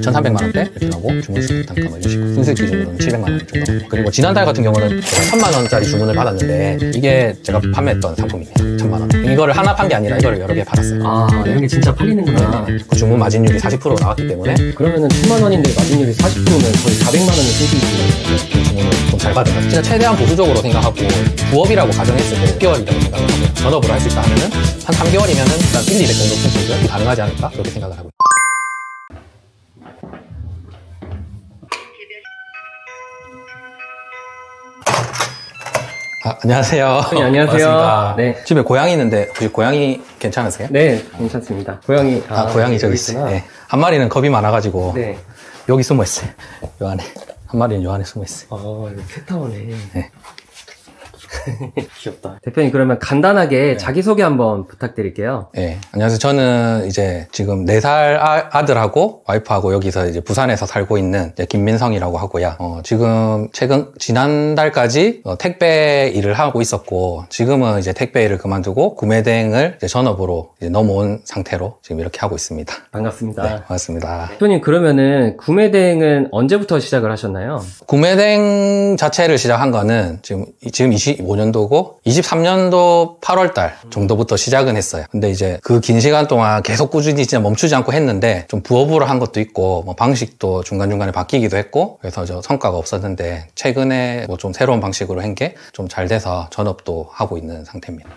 2,300만 원대 이렇게 나오고 주문 수익 단가 이런 식으로 순수익 기준으로는 700만 원 정도. 그리고 지난달 같은 경우는 제가 1,000만 원짜리 주문을 받았는데 이게 제가 판매했던 상품이에요. 1,000만 원. 이거를 하나 판 게 아니라 이거를 여러 개 받았어요. 아, 이런 게 진짜 팔리는구나. 그 주문 마진율이 40% 나왔기 때문에 그러면은 1,000만 원인데 마진율이 40%면 거의 400만 원을 쓸 수 있는 그 주문을 좀 잘 받은 거죠. 진짜 최대한 보수적으로 생각하고 부업이라고 가정했을 때 6개월이라고 생각을 하고요. 전업으로 할 수 있다 하면은 한 3개월이면은 일단 1, 200 정도 순수익이 가능하지 않을까 그렇게 생각을 하고. 안녕하세요. 네, 안녕하세요. 반갑습니다. 네. 집에 고양이 있는데 혹시 고양이 괜찮으세요? 네, 괜찮습니다. 고양이. 고양이 저기 있어요. 네. 한 마리는 겁이 많아가지고 네. 여기 숨어 있어요. 요 안에. 한 마리는 요 안에 숨어 있어요. 이거 캣타워네. 네. 귀엽다. 대표님, 그러면 간단하게 자기소개 한번 부탁드릴게요. 네. 안녕하세요. 저는 이제 지금 4살 아들하고 와이프하고 여기서 이제 부산에서 살고 있는 김민성이라고 하고요. 지금 지난달까지 택배 일을 하고 있었고, 지금은 이제 택배 일을 그만두고 구매 대행을 이제 전업으로 이제 넘어온 상태로 지금 이렇게 하고 있습니다. 반갑습니다. 네, 반갑습니다. 대표님, 그러면은 구매 대행은 언제부터 시작을 하셨나요? 구매 대행 자체를 시작한 거는 지금 25년도고 23년도 8월달 정도부터 시작은 했어요. 근데 이제 그 긴 시간 동안 계속 꾸준히 진짜 멈추지 않고 했는데 좀 부업으로 한 것도 있고 뭐 방식도 중간중간에 바뀌기도 했고 그래서 저 성과가 없었는데 최근에 뭐 좀 새로운 방식으로 한 게 좀 잘 돼서 전업도 하고 있는 상태입니다.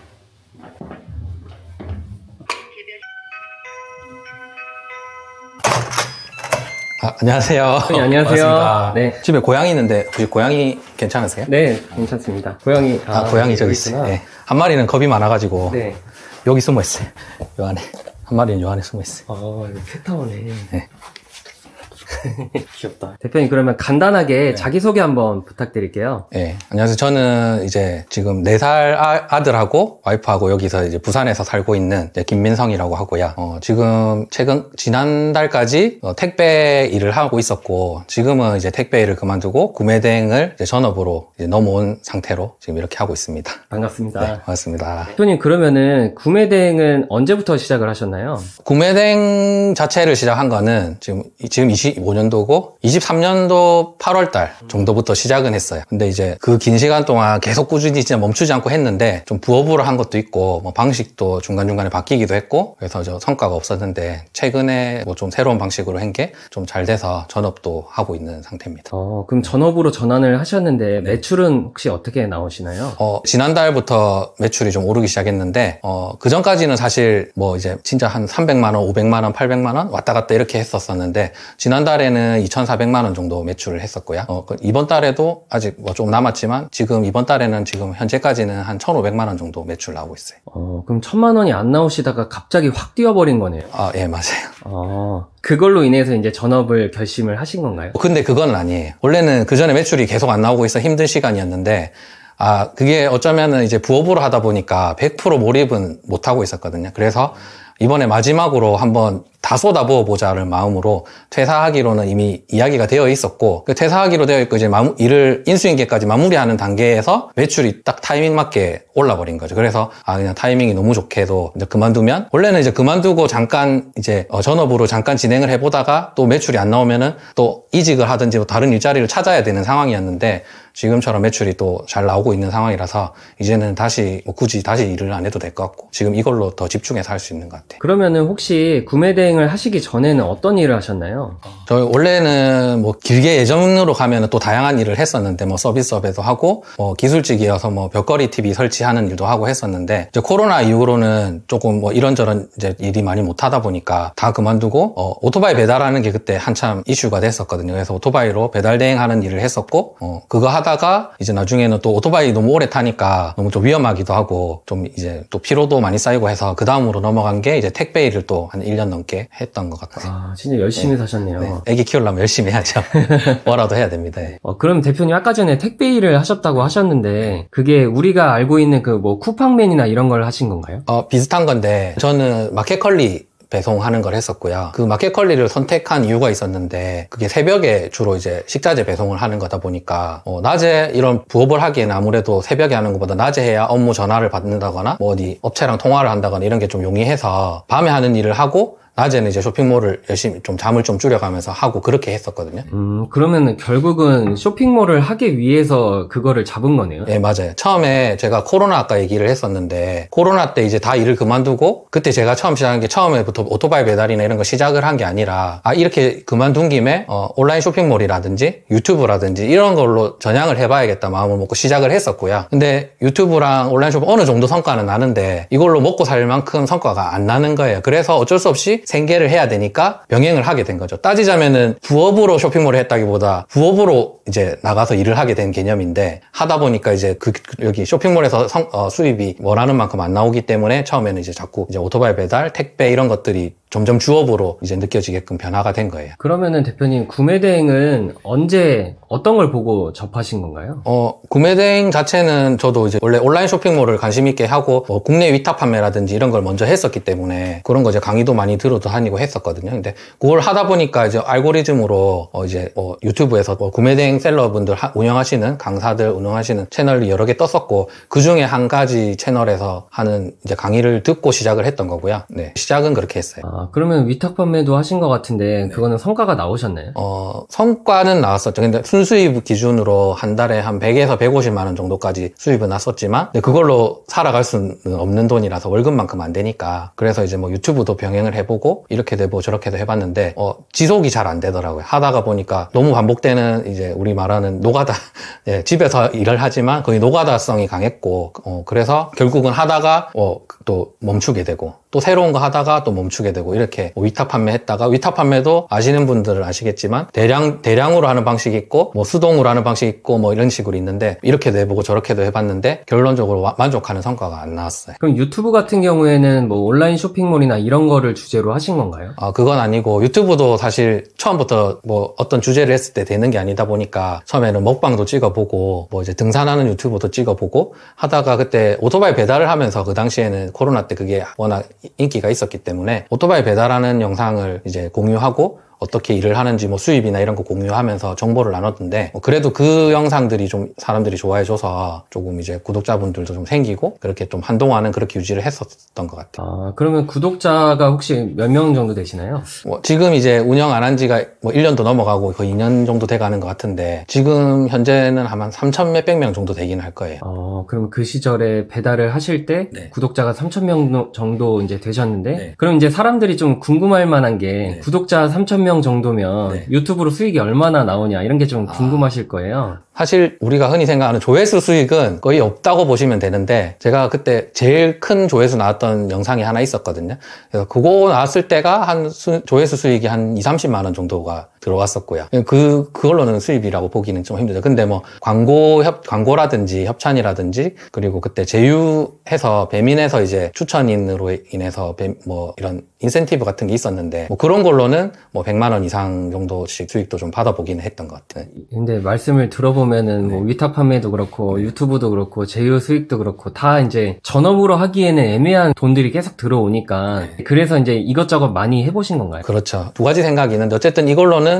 안녕하세요. 네, 안녕하세요. 반갑습니다. 네. 집에 고양이 있는데 혹시 고양이 괜찮으세요? 네, 괜찮습니다. 고양이. 고양이 저기 있어요. 네. 한 마리는 겁이 많아가지고 네. 여기 숨어 있어요. 요 안에. 한 마리는 요 안에 숨어 있어요. 이거 캣타워네. 네. 귀엽다. 대표님, 그러면 간단하게 자기소개 한번 부탁드릴게요. 네. 안녕하세요. 저는 이제 지금 4살 아들하고 와이프하고 여기서 이제 부산에서 살고 있는 김민성이라고 하고요. 지금 지난달까지 택배 일을 하고 있었고, 지금은 이제 택배 일을 그만두고 구매 대행을 이제 전업으로 이제 넘어온 상태로 지금 이렇게 하고 있습니다. 반갑습니다. 네, 반갑습니다. 대표님, 그러면은 구매 대행은 언제부터 시작을 하셨나요? 구매 대행 자체를 시작한 거는 지금 25년도고 23년도 8월달 정도부터 시작은 했어요. 근데 이제 그 긴 시간 동안 계속 꾸준히 진짜 멈추지 않고 했는데 좀 부업으로 한 것도 있고 뭐 방식도 중간중간에 바뀌기도 했고 그래서 저 성과가 없었는데 최근에 뭐 좀 새로운 방식으로 한 게 좀 잘 돼서 전업도 하고 있는 상태입니다. 그럼 전업으로 전환을 하셨는데 매출은 혹시 어떻게 나오시나요? 지난달부터 매출이 좀 오르기 시작했는데 그 전까지는 사실 뭐 이제 진짜 한 300만 원, 500만 원, 800만 원 왔다 갔다 이렇게 했었었는데 지난달에는 2,400만 원 정도 매출을 했었고요. 이번 달에도 아직 뭐 좀 남았지만 지금 이번 달에는 지금 현재까지는 한 1,500만 원 정도 매출 나오고 있어요. 그럼 1,000만 원이 안 나오시다가 갑자기 확 뛰어버린 거네요. 예, 맞아요. 그걸로 인해서 이제 전업을 결심을 하신 건가요? 근데 그건 아니에요. 원래는 그 전에 매출이 계속 안 나오고 있어 힘든 시간이었는데 그게 어쩌면은 이제 부업으로 하다 보니까 100% 몰입은 못 하고 있었거든요. 그래서 이번에 마지막으로 한번 다 쏟아부어보자를 마음으로 퇴사하기로는 이미 이야기가 되어 있었고 그 퇴사하기로 되어 있고 이제 일을 인수인계까지 마무리하는 단계에서 매출이 딱 타이밍 맞게 올라버린 거죠. 그래서 그냥 타이밍이 너무 좋게도 이제 그만두면 원래는 이제 그만두고 잠깐 이제 전업으로 잠깐 진행을 해보다가 또 매출이 안 나오면은 또 이직을 하든지 뭐 다른 일자리를 찾아야 되는 상황이었는데 지금처럼 매출이 또 잘 나오고 있는 상황이라서 이제는 굳이 다시 일을 안 해도 될 것 같고 지금 이걸로 더 집중해서 할 수 있는 것 같아요. 그러면은 혹시 구매 대행을 하시기 전에는 어떤 일을 하셨나요? 저희 원래는 뭐 길게 예전으로 가면은 또 다양한 일을 했었는데 뭐 서비스업에도 하고 뭐 기술직이어서 뭐 벽걸이 TV 설치하는 일도 하고 했었는데 이제 코로나 이후로는 조금 뭐 이런저런 이제 일이 많이 못 하다 보니까 다 그만두고 오토바이 배달하는 게 그때 한참 이슈가 됐었거든요. 그래서 오토바이로 배달 대행하는 일을 했었고 그거 하다가 이제 나중에는 또 오토바이 너무 오래 타니까 너무 좀 위험하기도 하고 좀 이제 또 피로도 많이 쌓이고 해서 그 다음으로 넘어간 게 이제 택배 일을 또 한 1년 넘게 했던 것 같아요. 진짜 열심히 사셨네요. 네. 애기 키우려면 열심히 해야죠. 뭐라도 해야 됩니다. 그럼 대표님 아까 전에 택배 일을 하셨다고 하셨는데 그게 우리가 알고 있는 그 뭐 쿠팡맨이나 이런 걸 하신 건가요? 비슷한 건데 저는 마켓컬리 배송하는 걸 했었고요. 그 마켓컬리를 선택한 이유가 있었는데 그게 새벽에 주로 이제 식자재 배송을 하는 거다 보니까 낮에 이런 부업을 하기에는 아무래도 새벽에 하는 것보다 낮에 해야 업무 전화를 받는다거나 뭐 어디 업체랑 통화를 한다거나 이런 게 좀 용이해서 밤에 하는 일을 하고 낮에는 이제 쇼핑몰을 열심히 좀 잠을 좀 줄여가면서 하고 그렇게 했었거든요. 그러면 결국은 쇼핑몰을 하기 위해서 그거를 잡은 거네요? 예, 맞아요. 처음에 제가 코로나 아까 얘기를 했었는데, 코로나 때 이제 다 일을 그만두고, 그때 제가 처음 시작한 게 처음에부터 오토바이 배달이나 이런 거 시작을 한 게 아니라, 이렇게 그만둔 김에, 온라인 쇼핑몰이라든지 유튜브라든지 이런 걸로 전향을 해봐야겠다 마음을 먹고 시작을 했었고요. 근데 유튜브랑 온라인 쇼핑 어느 정도 성과는 나는데, 이걸로 먹고 살 만큼 성과가 안 나는 거예요. 그래서 어쩔 수 없이 생계를 해야 되니까 병행을 하게 된 거죠. 따지자면은 부업으로 쇼핑몰을 했다기보다 부업으로 이제 나가서 일을 하게 된 개념인데, 하다 보니까 이제 여기 쇼핑몰에서 수입이 원하는 만큼 안 나오기 때문에 처음에는 이제 자꾸 이제 오토바이 배달, 택배 이런 것들이 점점 주업으로 이제 느껴지게끔 변화가 된 거예요. 그러면은 대표님 구매 대행은 언제 어떤 걸 보고 접하신 건가요? 구매 대행 자체는 저도 이제 원래 온라인 쇼핑몰을 관심 있게 하고 국내 위탁 판매라든지 이런 걸 먼저 했었기 때문에 그런 거 이제 강의도 많이 들어 다니고 했었거든요. 근데 그걸 하다 보니까 이제 알고리즘으로 이제 유튜브에서 구매 대행 셀러분들 운영하시는 강사들 운영하시는 채널이 여러 개 떴었고 그 중에 한 가지 채널에서 하는 이제 강의를 듣고 시작을 했던 거고요. 네, 시작은 그렇게 했어요. 그러면 위탁 판매도 하신 것 같은데 그거는 성과가 나오셨나요? 성과는 나왔었죠. 근데 순수입 기준으로 한 달에 한 100에서 150만 원 정도까지 수입은 났었지만 그걸로 살아갈 수는 없는 돈이라서 월급만큼 안 되니까 그래서 이제 뭐 유튜브도 병행을 해보고 이렇게도 해보고 저렇게도 해봤는데 지속이 잘 안 되더라고요. 하다가 보니까 너무 반복되는 이제 우리 말하는 노가다 예, 집에서 일을 하지만 거의 노가다성이 강했고 그래서 결국은 하다가 또 멈추게 되고 또 새로운 거 하다가 또 멈추게 되고 이렇게 위탁 판매했다가 위탁 판매도 아시는 분들은 아시겠지만 대량으로 하는 방식이 있고 뭐 수동으로 하는 방식이 있고 뭐 이런 식으로 있는데 이렇게도 해보고 저렇게도 해봤는데 결론적으로 만족하는 성과가 안 나왔어요. 그럼 유튜브 같은 경우에는 뭐 온라인 쇼핑몰이나 이런 거를 주제로 하신 건가요? 그건 아니고 유튜브도 사실 처음부터 뭐 어떤 주제를 했을 때 되는 게 아니다 보니까 처음에는 먹방도 찍어보고 뭐 이제 등산하는 유튜브도 찍어보고 하다가 그때 오토바이 배달을 하면서 그 당시에는 코로나 때 그게 워낙 인기가 있었기 때문에 오토바이 배달하는 영상을 이제 공유하고 어떻게 일을 하는지 뭐 수입이나 이런 거 공유하면서 정보를 나눴는데 그래도 그 영상들이 좀 사람들이 좋아해줘서 조금 이제 구독자분들도 좀 생기고 그렇게 좀 한동안은 그렇게 유지를 했었던 것 같아요. 그러면 구독자가 혹시 몇 명 정도 되시나요? 지금 이제 운영 안 한 지가 뭐 1년도 넘어가고 거의 2년 정도 돼가는 것 같은데 지금 현재는 한 3천 몇백 명 정도 되긴 할 거예요. 그럼 그 시절에 배달을 하실 때 네. 구독자가 3,000명 정도 이제 되셨는데 네. 그럼 이제 사람들이 좀 궁금할 만한 게 네. 구독자 3,000명 정도면 네. 유튜브로 수익이 얼마나 나오냐 이런 게 좀 궁금하실 거예요. 사실 우리가 흔히 생각하는 조회수 수익은 거의 없다고 보시면 되는데 제가 그때 제일 큰 조회수 나왔던 영상이 하나 있었거든요. 그래서 그거 나왔을 때가 조회수 수익이 한 2-30만 원 정도가 들어왔었고요. 그걸로는 수입이라고 보기는 좀 힘들죠. 근데 뭐 광고라든지 협찬이라든지 그리고 그때 제휴해서 배민에서 이제 추천인으로 인해서 뭐 이런 인센티브 같은 게 있었는데 뭐 그런 걸로는 뭐 100만 원 이상 정도씩 수익도 좀 받아보기는 했던 것 같아요. 근데 말씀을 들어보면은 뭐 위탁 판매도 그렇고 유튜브도 그렇고 제휴 수익도 그렇고 다 이제 전업으로 하기에는 애매한 돈들이 계속 들어오니까 그래서 이제 이것저것 많이 해보신 건가요? 그렇죠. 두 가지 생각이 있는데 어쨌든 이걸로는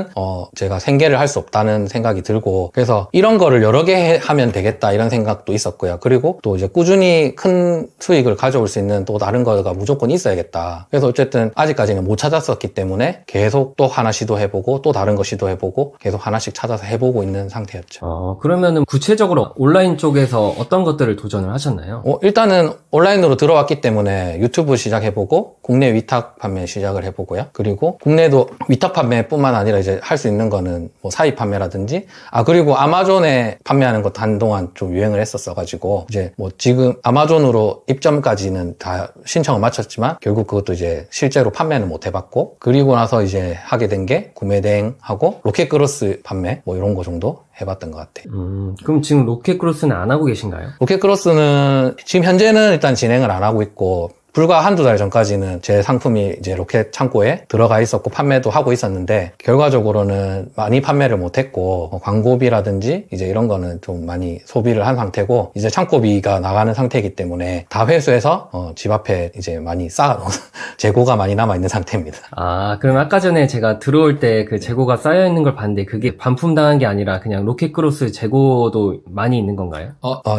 제가 생계를 할 수 없다는 생각이 들고 그래서 이런 거를 여러 개 하면 되겠다 이런 생각도 있었고요. 그리고 또 이제 꾸준히 큰 수익을 가져올 수 있는 또 다른 거가 무조건 있어야겠다. 그래서 어쨌든 아직까지는 못 찾았었기 때문에 계속 또 하나 시도해보고 또 다른 거 시도해보고 계속 하나씩 찾아서 해보고 있는 상태였죠. 그러면은 구체적으로 온라인 쪽에서 어떤 것들을 도전을 하셨나요? 일단은 온라인으로 들어왔기 때문에 유튜브 시작해보고 국내 위탁 판매 시작을 해보고요. 그리고 국내도 위탁 판매뿐만 아니라 이제 할 수 있는 거는 뭐 사입 판매라든지 그리고 아마존에 판매하는 것도 한동안 좀 유행을 했었어가지고 이제 뭐 지금 아마존으로 입점까지는 다 신청을 마쳤지만 결국 그것도 이제 실제로 판매는 못 해봤고 그리고 나서 이제 하게 된 게 구매 대행하고 로켓크로스 판매 뭐 이런 거 정도 해봤던 것 같아요. 그럼 지금 로켓크로스는 안 하고 계신가요? 로켓크로스는 지금 현재는 일단 진행을 안 하고 있고 불과 한두 달 전까지는 제 상품이 이제 로켓 창고에 들어가 있었고 판매도 하고 있었는데 결과적으로는 많이 판매를 못했고 광고비라든지 이제 이런 거는 좀 많이 소비를 한 상태고 이제 창고비가 나가는 상태이기 때문에 다 회수해서 집 앞에 이제 많이 재고가 많이 남아 있는 상태입니다. 그럼 아까 전에 제가 들어올 때 그 재고가 쌓여 있는 걸 봤는데 그게 반품당한 게 아니라 그냥 로켓크로스 재고도 많이 있는 건가요?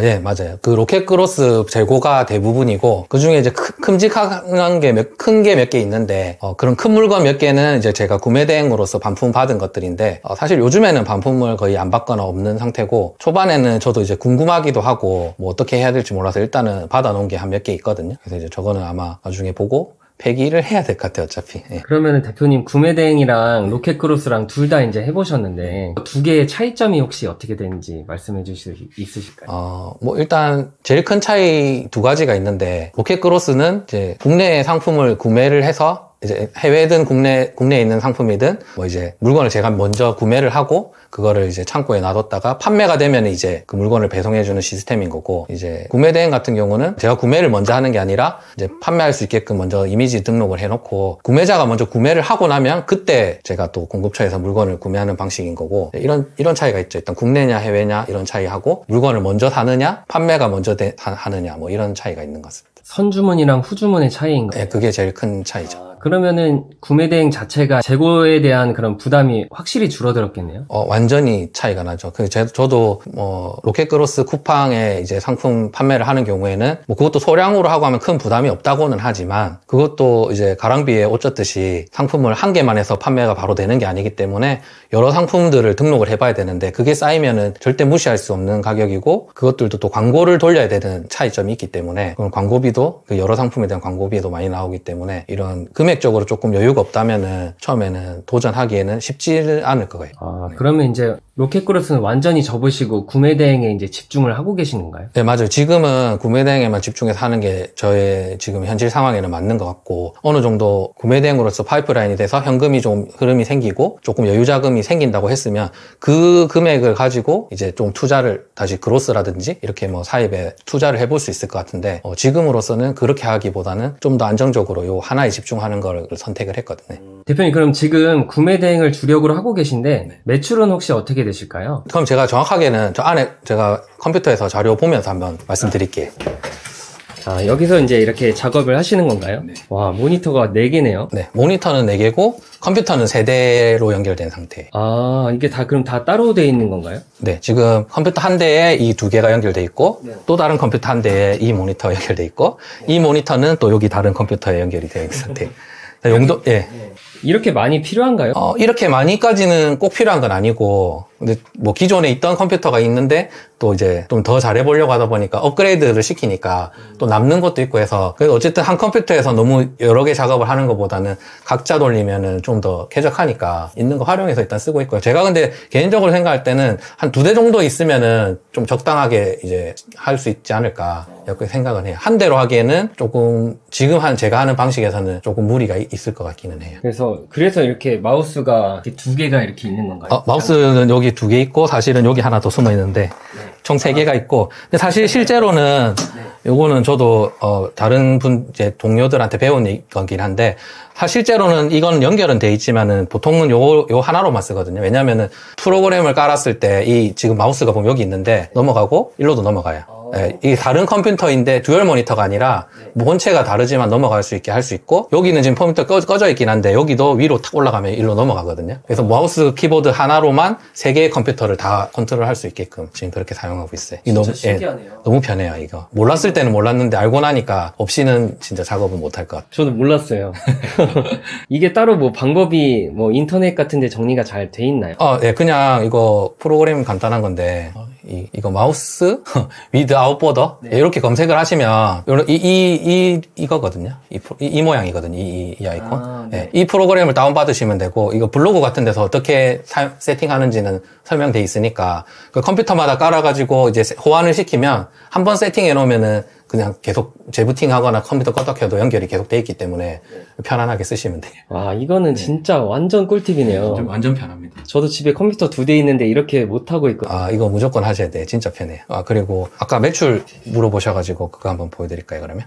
예, 맞아요. 그 로켓크로스 재고가 대부분이고 그 중에 이제 큼직한 게 큰 게 몇 개 있는데, 그런 큰 물건 몇 개는 이제 제가 구매 대행으로서 반품 받은 것들인데, 사실 요즘에는 반품을 거의 안 받거나 없는 상태고, 초반에는 저도 이제 궁금하기도 하고, 뭐 어떻게 해야 될지 몰라서 일단은 받아놓은 게 한 몇 개 있거든요. 그래서 이제 저거는 아마 나중에 보고, 폐기를 해야 될 것 같아요, 어차피. 예. 그러면은 대표님 구매 대행이랑 로켓크로스랑 둘 다 이제 해보셨는데 두 개의 차이점이 혹시 어떻게 되는지 말씀해 주실 수 있으실까요? 뭐 일단 제일 큰 차이 두 가지가 있는데 로켓크로스는 이제 국내 상품을 구매를 해서 이제 해외든 국내에 있는 상품이든 뭐 이제 물건을 제가 먼저 구매를 하고 그거를 이제 창고에 놔뒀다가 판매가 되면 이제 그 물건을 배송해주는 시스템인 거고, 이제 구매 대행 같은 경우는 제가 구매를 먼저 하는 게 아니라 이제 판매할 수 있게끔 먼저 이미지 등록을 해놓고 구매자가 먼저 구매를 하고 나면 그때 제가 또 공급처에서 물건을 구매하는 방식인 거고, 이런 차이가 있죠. 일단 국내냐 해외냐 이런 차이하고 물건을 먼저 사느냐 판매가 먼저 하느냐 뭐 이런 차이가 있는 것 같습니다. 선주문이랑 후주문의 차이인가요? 네, 그게 제일 큰 차이죠. 그러면은 구매 대행 자체가 재고에 대한 그런 부담이 확실히 줄어들었겠네요. 완전히 차이가 나죠. 저도 뭐 로켓크로스 쿠팡에 이제 상품 판매를 하는 경우에는 뭐 그것도 소량으로 하고 하면 큰 부담이 없다고는 하지만 그것도 이제 가랑비에 옷 젖듯이 상품을 한 개만 해서 판매가 바로 되는 게 아니기 때문에 여러 상품들을 등록을 해봐야 되는데 그게 쌓이면은 절대 무시할 수 없는 가격이고, 그것들도 또 광고를 돌려야 되는 차이점이 있기 때문에 그럼 광고비도 그 여러 상품에 대한 광고비도 많이 나오기 때문에 이런 금액적으로 조금 여유가 없다면은 처음에는 도전하기에는 쉽지 않을 거예요. 그러면 이제 로켓크로스는 완전히 접으시고 구매 대행에 이제 집중을 하고 계신 건가요? 네, 맞아요. 지금은 구매 대행에만 집중해서 하는 게 저의 지금 현실 상황에는 맞는 것 같고, 어느 정도 구매 대행으로서 파이프라인이 돼서 현금이 좀 흐름이 생기고 조금 여유 자금이 생긴다고 했으면 그 금액을 가지고 이제 좀 투자를 다시 그로스라든지 이렇게 뭐 사입에 투자를 해볼 수 있을 것 같은데, 지금으로서는 그렇게 하기보다는 좀 더 안정적으로 요 하나에 집중하는 걸 선택을 했거든요. 대표님, 그럼 지금 구매 대행을 주력으로 하고 계신데 매출은 혹시 어떻게 되실까요? 그럼 제가 정확하게는 저 안에 제가 컴퓨터에서 자료 보면서 한번 말씀드릴게요. 여기서 이제 이렇게 작업을 하시는 건가요? 네. 와, 모니터가 4개네요. 네, 모니터는 4개고 컴퓨터는 3대로 연결된 상태예요. 이게 그럼 다 따로 돼 있는 건가요? 네, 지금 컴퓨터 한 대에 이 2개가 연결돼 있고, 네. 또 다른 컴퓨터 한 대에 이 모니터가 연결돼 있고, 네. 이 모니터는 또 여기 다른 컴퓨터에 연결이 되어 있는 상태예요. 용도, 예. 이렇게 많이 필요한가요? 이렇게 많이까지는 꼭 필요한 건 아니고, 근데 뭐 기존에 있던 컴퓨터가 있는데 또 이제 좀 더 잘해보려고 하다 보니까 업그레이드를 시키니까 또 남는 것도 있고 해서, 그래서 어쨌든 한 컴퓨터에서 너무 여러 개 작업을 하는 것보다는 각자 돌리면은 좀 더 쾌적하니까 있는 거 활용해서 일단 쓰고 있고요. 제가 근데 개인적으로 생각할 때는 한 2대 정도 있으면은 좀 적당하게 이제 할 수 있지 않을까 이렇게 생각을 해요. 한 대로 하기에는 조금 지금 제가 하는 방식에서는 조금 무리가 있을 것 같기는 해요. 그래서 이렇게 마우스가 이렇게 2개가 이렇게 있는 건가요? 마우스는 여기 2개 있고 사실은 여기 하나 더 숨어 있는데 총 3개가 있고, 근데 사실 실제로는 요거는 저도 다른 이제 동료들한테 배운 거긴 한데, 실제로는 이건 연결은 돼 있지만은 보통은 요 하나로만 쓰거든요. 왜냐면은 프로그램을 깔았을 때 지금 마우스가 보면 여기 있는데 넘어가고 일로도 넘어가요. 네, 이게 다른 컴퓨터인데 듀얼 모니터가 아니라 본체가 다르지만 넘어갈 수 있게 할 수 있고, 여기는 지금 컴퓨터 꺼져 있긴 한데 여기도 위로 탁 올라가면 일로 넘어가거든요. 그래서 마우스 키보드 하나로만 3개의 컴퓨터를 다 컨트롤할 수 있게끔 지금 그렇게 사용하고 있어요. 진짜 신기하네요. 너무 편해요, 이거. 몰랐을 때는 몰랐는데 알고 나니까 없이는 진짜 작업은 못할 것 같아요. 저도 몰랐어요. 이게 따로 뭐 방법이 뭐 인터넷 같은 데 정리가 잘 돼 있나요? 네, 그냥 이거 프로그램 간단한 건데, 이거 마우스 위드 아웃보더 이렇게 검색을 하시면 이거거든요. 이 모양이거든요. 이 아이콘. 네. 이 프로그램을 다운 받으시면 되고, 이거 블로그 같은 데서 어떻게 세팅하는지는 설명돼 있으니까 그 컴퓨터마다 깔아가지고 이제 호환을 시키면 한번 세팅해 놓으면은 그냥 계속 재부팅하거나 컴퓨터 껐다 켜도 연결이 계속 돼 있기 때문에 편안하게 쓰시면 돼요. 와, 이거는 진짜 완전 꿀팁이네요. 완전 편합니다. 저도 집에 컴퓨터 2대 있는데 이렇게 못하고 있거든요. 이거 무조건 하셔야 돼요. 진짜 편해요. 그리고 아까 매출 물어보셔가지고 그거 한번 보여드릴까요, 그러면?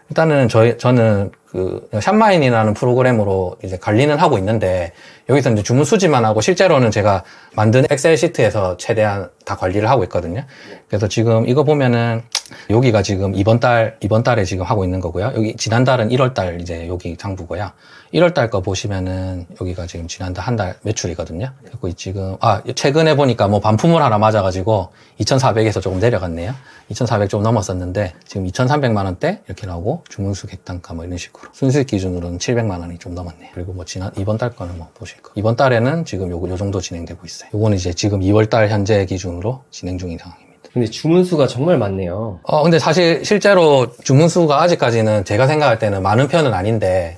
일단은 저는 그 샵마인이라는 프로그램으로 이제 관리는 하고 있는데 여기서 이제 주문 수집만 하고 실제로는 제가 만든 엑셀 시트에서 최대한 다 관리를 하고 있거든요. 그래서 지금 이거 보면은 여기가 지금 이번 달에 지금 하고 있는 거고요. 여기 지난달은 1월달 이제 여기 장부고요. 1월달 거 보시면은 여기가 지금 지난달 한 달 매출이거든요. 그리고 지금 최근에 보니까 뭐 반품을 하나 맞아가지고 2,400에서 조금 내려갔네요. 2,400 좀 넘었었는데 지금 2,300만 원대 이렇게 나오고 주문수 객단가 뭐 이런 식으로 순수익 기준으로는 700만 원이 좀 넘었네요. 그리고 뭐 이번 달 거는 뭐 보실 거. 이번 달에는 지금 요 정도 진행되고 있어요. 요거는 이제 지금 2월달 현재 기준으로 진행 중인 상황입니다. 근데 주문수가 정말 많네요. 근데 사실 실제로 주문수가 아직까지는 제가 생각할 때는 많은 편은 아닌데,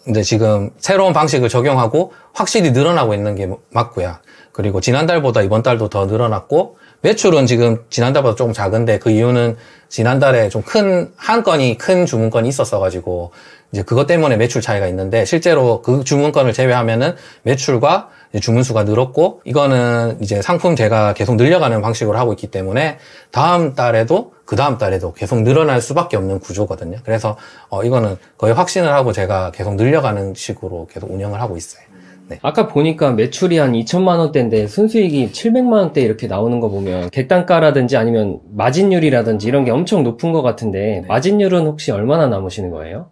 근데 지금 새로운 방식을 적용하고 확실히 늘어나고 있는 게 맞고요. 그리고 지난달보다 이번 달도 더 늘어났고, 매출은 지금 지난달보다 조금 작은데 그 이유는 지난달에 좀 큰 주문건이 있었어가지고, 이제 그것 때문에 매출 차이가 있는데, 실제로 그 주문건을 제외하면은 매출과 주문수가 늘었고, 이거는 이제 상품 제가 계속 늘려가는 방식으로 하고 있기 때문에 다음 달에도 그 다음 달에도 계속 늘어날 수밖에 없는 구조거든요. 그래서 이거는 거의 확신을 하고 제가 계속 늘려가는 식으로 계속 운영을 하고 있어요. 네. 아까 보니까 매출이 한 2천만 원대인데 순수익이 700만 원대 이렇게 나오는 거 보면 객단가라든지 아니면 마진율이라든지 이런 게 엄청 높은 것 같은데 네. 마진율은 혹시 얼마나 남으시는 거예요?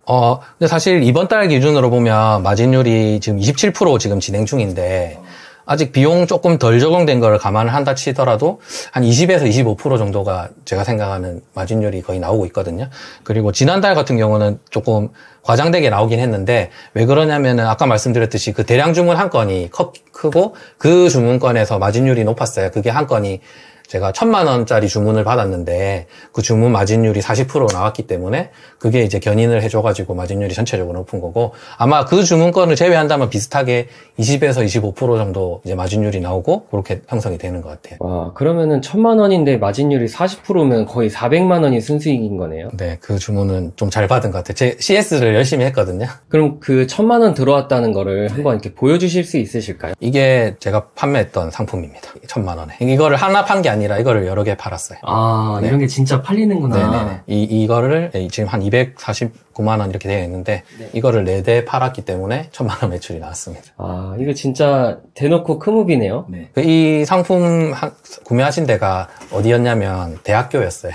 근데 사실 이번 달 기준으로 보면 마진율이 지금 27% 지금 진행 중인데 아직 비용 조금 덜 적용된 걸 감안을 한다 치더라도 한 20에서 25% 정도가 제가 생각하는 마진율이 거의 나오고 있거든요. 그리고 지난달 같은 경우는 조금 과장되게 나오긴 했는데 왜 그러냐면은 아까 말씀드렸듯이 그 대량 주문 한 건이 크고 그 주문건에서 마진율이 높았어요. 그게 한 건이 제가 1,000만 원짜리 주문을 받았는데 그 주문 마진율이 40% 나왔기 때문에 그게 이제 견인을 해줘가지고 마진율이 전체적으로 높은 거고 아마 그 주문건을 제외한다면 비슷하게 20에서 25% 정도 이제 마진율이 나오고 그렇게 형성이 되는 것 같아요. 와, 그러면은 1,000만 원인데 마진율이 40%면 거의 400만 원이 순수익인 거네요? 네, 그 주문은 좀 잘 받은 것 같아요. 제 CS를 열심히 했거든요. 그럼 그 1,000만 원 들어왔다는 거를 한번 이렇게 보여주실 수 있으실까요? 이게 제가 판매했던 상품입니다. 1,000만 원에. 이거를 하나 판 게 아니라 이거를 여러 개 팔았어요. 아, 네. 이런 게 진짜 팔리는구나. 네네네. 이거를 지금 한 249만 원 이렇게 되어 있는데 네. 이거를 4대 팔았기 때문에 1,000만 원 매출이 나왔습니다. 아, 이거 진짜 대놓고 큰무비네요. 네. 이 상품 구매하신 데가 어디였냐면 대학교였어요.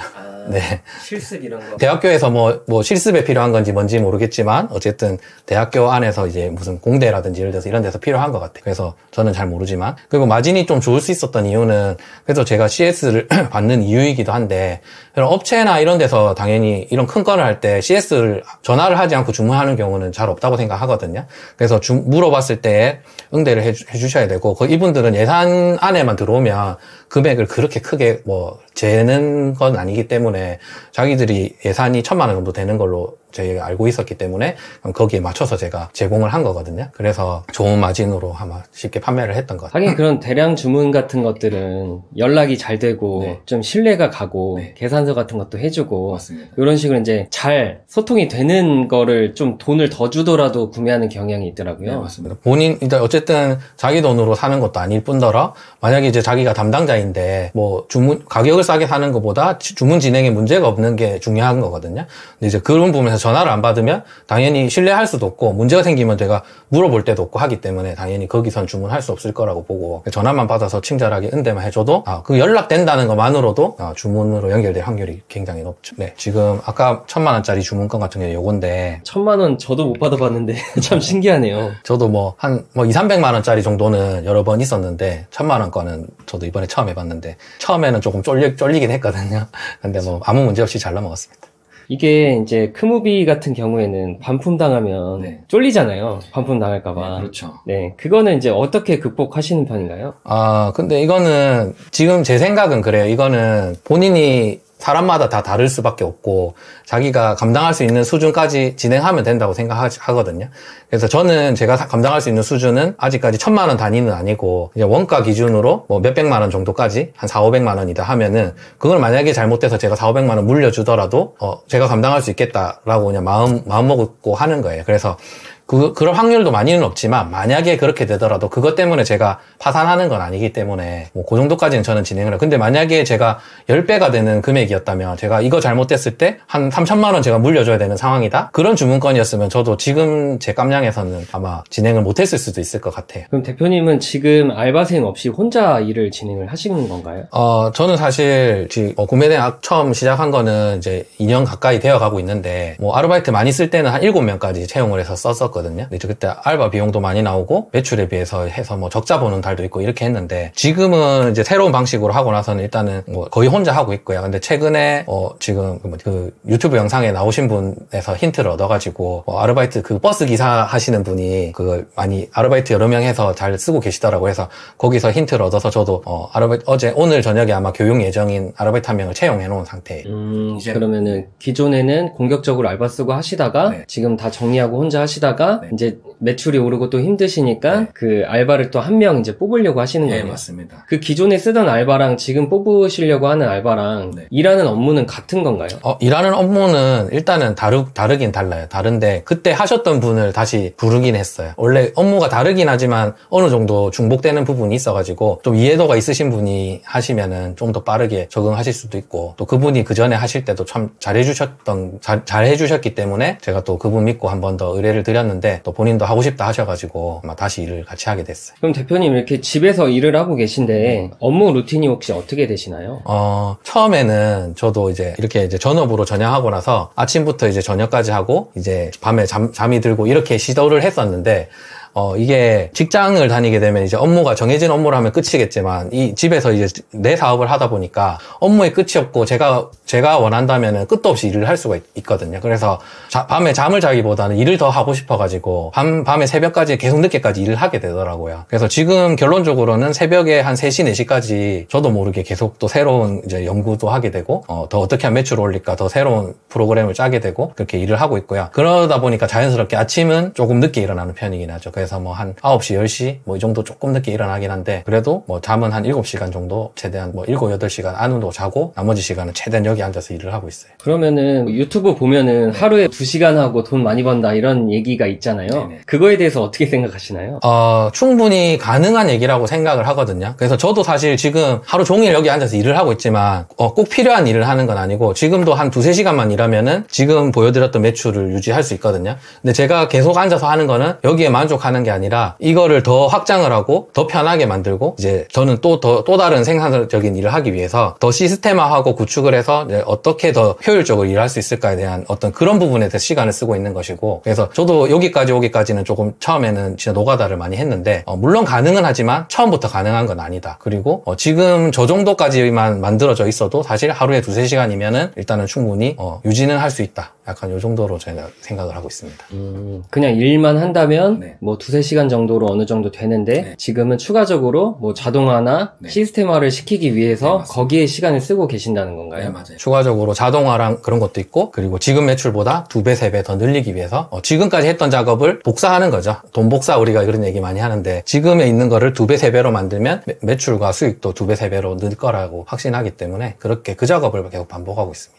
네. 실습 이런 거. 대학교에서 뭐 실습에 필요한 건지 뭔지 모르겠지만 어쨌든 대학교 안에서 이제 무슨 공대라든지 예를 들어서 이런 데서 필요한 것 같아요. 그래서 저는 잘 모르지만 그리고 마진이 좀 좋을 수 있었던 이유는 그래서 제가 CS를 받는 이유이기도 한데 그런 업체나 이런 데서 당연히 이런 큰 건을 할 때 CS를 전화를 하지 않고 주문하는 경우는 잘 없다고 생각하거든요. 그래서 물어봤을 때 응대를 해주셔야 되고 이분들은 예산 안에만 들어오면 금액을 그렇게 크게 재는 건 아니기 때문에 자기들이 예산이 1,000만 원 정도 되는 걸로 저희가 알고 있었기 때문에 거기에 맞춰서 제가 제공을 한 거거든요. 그래서 좋은 마진으로 아마 쉽게 판매를 했던 것 같아요. 하긴 그런 대량 주문 같은 것들은 연락이 잘 되고 네. 좀 신뢰가 가고 네. 계산서 같은 것도 해주고 맞습니다. 이런 식으로 이제 잘 소통이 되는 거를 좀 돈을 더 주더라도 구매하는 경향이 있더라고요. 맞습니다. 일단 어쨌든 자기 돈으로 사는 것도 아닐 뿐더러 만약에 이제 자기가 담당자인데 가격을 싸게 사는 것보다 주문 진행에 문제가 없는 게 중요한 거거든요. 근데 이제 그런 부분에서 전화를 안 받으면 당연히 신뢰할 수도 없고 문제가 생기면 제가 물어볼 때도 없고 하기 때문에 당연히 거기선 주문할 수 없을 거라고 보고 전화만 받아서 친절하게 응대만 해줘도 그 연락된다는 것만으로도 주문으로 연결될 확률이 굉장히 높죠. 네, 지금 아까 1,000만 원짜리 주문건 같은 경우 요건데 1,000만 원 저도 못 받아봤는데 참 신기하네요. 저도 한 200-300만 원짜리 정도는 여러 번 있었는데 1,000만 원 거는 저도 이번에 처음 해봤는데 처음에는 조금 쫄리긴 했거든요. 근데 아무 문제 없이 잘 넘어갔습니다. 이게 이제 크무비 같은 경우에는 반품 당하면 네. 쫄리잖아요. 반품 당할까봐. 그렇죠. 네, 그거는 이제 어떻게 극복하시는 편인가요? 근데 이거는 지금 제 생각은 그래요. 이거는 본인이 사람마다 다 다를 수밖에 없고 자기가 감당할 수 있는 수준까지 진행하면 된다고 생각하거든요. 그래서 저는 제가 감당할 수 있는 수준은 아직까지 1,000만 원 단위는 아니고 이제 원가 기준으로 몇백만 원 정도까지 한 400-500만 원이다 하면은 그걸 만약에 잘못돼서 제가 400-500만 원 물려주더라도 제가 감당할 수 있겠다라고 그냥 마음 먹고 하는 거예요. 그래서 그럴 확률도 많이는 없지만 만약에 그렇게 되더라도 그것 때문에 제가 파산하는 건 아니기 때문에 뭐 그 정도까지는 저는 진행을 해요. 근데 만약에 제가 10배가 되는 금액이었다면 제가 이거 잘못됐을 때 한 3천만 원 제가 물려줘야 되는 상황이다? 그런 주문건이었으면 저도 지금 제 깜냥에서는 아마 진행을 못했을 수도 있을 것 같아요. 그럼 대표님은 지금 알바생 없이 혼자 일을 진행을 하시는 건가요? 저는 사실 구매대행 처음 시작한 거는 이제 2년 가까이 되어 가고 있는데 뭐 아르바이트 많이 쓸 때는 한 7명까지 채용을 해서 썼었거든요. 근데 그때 알바 비용도 많이 나오고 매출에 비해서 해서 뭐 적자 보는 달도 있고 이렇게 했는데 지금은 이제 새로운 방식으로 하고 나서는 일단은 뭐 거의 혼자 하고 있고요. 근데 최근에 지금 그 유튜브 영상에 나오신 분에서 힌트를 얻어가지고 아르바이트 그 버스 기사 하시는 분이 그걸 많이 아르바이트 여러 명 해서 잘 쓰고 계시더라고 해서 거기서 힌트를 얻어서 저도 오늘 저녁에 아마 교육 예정인 아르바이트 한 명을 채용해 놓은 상태예요. 그러면은 기존에는 공격적으로 알바 쓰고 하시다가 네. 지금 다 정리하고 혼자 하시다가 네. 이제 매출이 오르고 또 힘드시니까 네. 그 알바를 또 한 명 이제 뽑으려고 하시는 거예요. 맞습니다. 그 기존에 쓰던 알바랑 지금 뽑으시려고 하는 알바랑 네. 일하는 업무는 같은 건가요? 일하는 업무는 일단은 다르긴 달라요. 다른데 그때 하셨던 분을 다시 부르긴 했어요. 원래 업무가 다르긴 하지만 어느 정도 중복되는 부분이 있어가지고 좀 이해도가 있으신 분이 하시면은 좀 더 빠르게 적응하실 수도 있고 또 그분이 그 전에 하실 때도 참 잘해주셨기 때문에 제가 또 그분 믿고 한 번 더 의뢰를 드렸는데 또 본인도 하고 싶다 하셔가지고 아마 다시 일을 같이 하게 됐어요. 그럼 대표님 이렇게 집에서 일을 하고 계신데 업무 루틴이 혹시 어떻게 되시나요? 처음에는 저도 이렇게 전업으로 전향하고 나서 아침부터 저녁까지 하고 밤에 잠이 들고 이렇게 시도를 했었는데 이게 직장을 다니게 되면 업무가 정해진 업무를 하면 끝이겠지만 이 집에서 내 사업을 하다 보니까 업무에 끝이 없고 제가 원한다면은 끝도 없이 일을 할 수가 있거든요. 그래서 밤에 잠을 자기보다는 일을 더 하고 싶어가지고 밤에 새벽까지 계속 늦게까지 일을 하게 되더라고요. 그래서 지금 결론적으로는 새벽에 한 3시, 4시까지 저도 모르게 계속 또 새로운 연구도 하게 되고 더 어떻게 하면 매출을 올릴까 더 새로운 프로그램을 짜게 되고 그렇게 일을 하고 있고요. 그러다 보니까 자연스럽게 아침은 조금 늦게 일어나는 편이긴 하죠. 그래서 뭐 한 9시, 10시 뭐 이 정도 조금 늦게 일어나긴 한데 그래도 뭐 잠은 한 7시간 정도 최대한 뭐 7, 8시간 안으로 자고 나머지 시간은 최대한 여기 앉아서 일을 하고 있어요. 그러면은 유튜브 보면은 하루에 2시간 하고 돈 많이 번다 이런 얘기가 있잖아요. 네네. 그거에 대해서 어떻게 생각하시나요? 충분히 가능한 얘기라고 생각을 하거든요. 그래서 저도 사실 지금 하루 종일 여기 앉아서 일을 하고 있지만 꼭 필요한 일을 하는 건 아니고 지금도 한 2-3시간만 일하면은 지금 보여드렸던 매출을 유지할 수 있거든요. 근데 제가 계속 앉아서 하는 거는 여기에 만족하는 게 아니라 이거를 더 확장을 하고 더 편하게 만들고 저는 또 다른 생산적인 일을 하기 위해서 더 시스템화하고 구축을 해서 어떻게 더 효율적으로 일할 수 있을까에 대한 어떤 그런 부분에 대해서 시간을 쓰고 있는 것이고 그래서 저도 여기까지 오기까지는 조금 처음에는 진짜 노가다를 많이 했는데 물론 가능은 하지만 처음부터 가능한 건 아니다. 그리고 지금 저 정도까지만 만들어져 있어도 사실 하루에 2-3시간이면은 일단은 충분히 유지는 할 수 있다. 약간 이 정도로 제가 생각을 하고 있습니다. 그냥 일만 한다면 네. 뭐 2-3시간 정도로 어느 정도 되는데 네. 지금은 추가적으로 뭐 자동화나 네. 시스템화를 시키기 위해서 맞습니다. 거기에 시간을 쓰고 계신다는 건가요? 맞아요. 추가적으로 자동화랑 그런 것도 있고 그리고 지금 매출보다 2배, 3배 더 늘리기 위해서 지금까지 했던 작업을 복사하는 거죠. 돈 복사 우리가 그런 얘기 많이 하는데 지금에 있는 거를 2배, 3배로 만들면 매출과 수익도 2배, 3배로 늘 거라고 확신하기 때문에 그렇게 그 작업을 계속 반복하고 있습니다.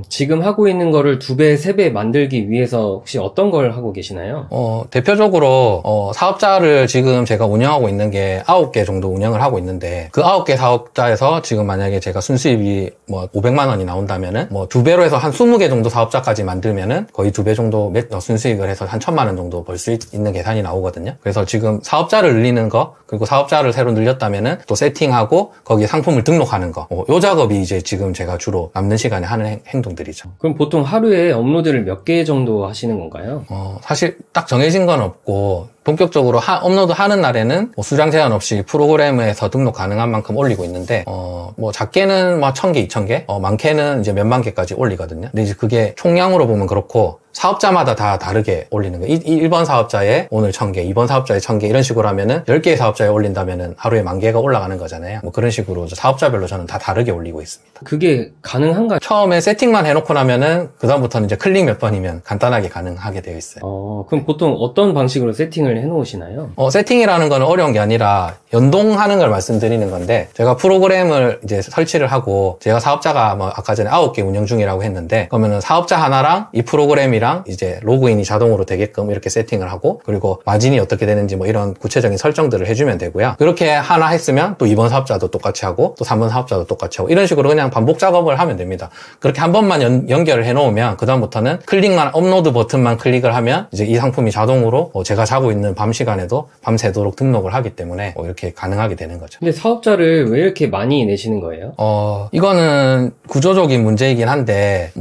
지금 하고 있는 거를 2배, 3배 만들기 위해서 혹시 어떤 걸 하고 계시나요? 대표적으로 사업자를 지금 제가 운영하고 있는 게 9개 정도 운영을 하고 있는데 그 9개 사업자에서 지금 만약에 제가 순수입이 뭐 500만 원이 나온다면은 뭐 2배로 해서 한 20개 정도 사업자까지 만들면은 거의 2배 정도 순수익을 해서 한 1,000만 원 정도 벌 수 있는 계산이 나오거든요. 그래서 지금 사업자를 늘리는 거 그리고 사업자를 새로 늘렸다면은 또 세팅하고 거기에 상품을 등록하는 거 요 작업이 지금 제가 주로 남는 시간에 하는 행동들이죠. 그럼 보통 하루에 업로드를 몇 개 정도 하시는 건가요? 사실 딱 정해진 건 없고 본격적으로 업로드 하는 날에는 뭐 수량 제한 없이 프로그램에서 등록 가능한 만큼 올리고 있는데 뭐 작게는 뭐 1,000개, 2,000개, 많게는 몇만 개까지 올리거든요. 근데 그게 총량으로 보면 그렇고 사업자마다 다 다르게 올리는 거예요. 1번 사업자에 오늘 1,000개, 2번 사업자에 1,000개 이런 식으로 하면은 10개의 사업자에 올린다면은 하루에 10,000개가 올라가는 거잖아요. 뭐 그런 식으로 사업자별로 저는 다 다르게 올리고 있습니다. 그게 가능한가요? 처음에 세팅만 해놓고 나면은 그다음부터는 클릭 몇 번이면 간단하게 가능하게 되어 있어요. 그럼 보통 어떤 방식으로 세팅을 세팅을 해놓으시나요? 세팅이라는 건 어려운 게 아니라 연동하는 걸 말씀드리는 건데, 제가 프로그램을 이제 설치를 하고, 제가 사업자가 뭐 아까 전에 9개 운영 중이라고 했는데, 그러면은 사업자 하나랑 이 프로그램이랑 이제 로그인이 자동으로 되게끔 이렇게 세팅을 하고, 그리고 마진이 어떻게 되는지 뭐 이런 구체적인 설정들을 해주면 되고요. 그렇게 하나 했으면 또 2번 사업자도 똑같이 하고, 또 3번 사업자도 똑같이 하고, 이런 식으로 그냥 반복 작업을 하면 됩니다. 그렇게 한 번만 연결을 해놓으면, 그다음부터는 클릭만, 업로드 버튼만 클릭을 하면, 이제 이 상품이 자동으로 제가 자고 있는 밤 시간에도 밤새도록 등록을 하기 때문에 이렇게 가능하게 되는 거죠. 근데 사업자를 왜 이렇게 많이 내시는 거예요? 이거는 구조적인 문제이긴 한데,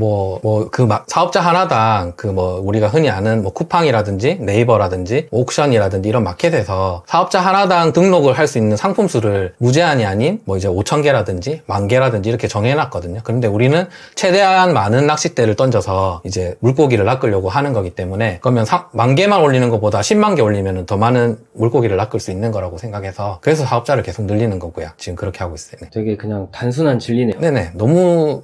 사업자 하나당 우리가 흔히 아는 쿠팡이라든지 네이버라든지 옥션이라든지 이런 마켓에서 사업자 하나당 등록을 할 수 있는 상품 수를 무제한이 아닌 이제 5,000개라든지 10,000개라든지 이렇게 정해놨거든요. 그런데 우리는 최대한 많은 낚싯대를 던져서 이제 물고기를 낚으려고 하는 거기 때문에, 그러면 10,000개만 올리는 것보다 100,000개 올리면 더 많은 물고기를 낚을 수 있는 거라고 생각해서, 그래서 사업자를 계속 늘리는 거고요. 지금 그렇게 하고 있어요. 네. 되게 그냥 단순한 진리네요. 네네. 너무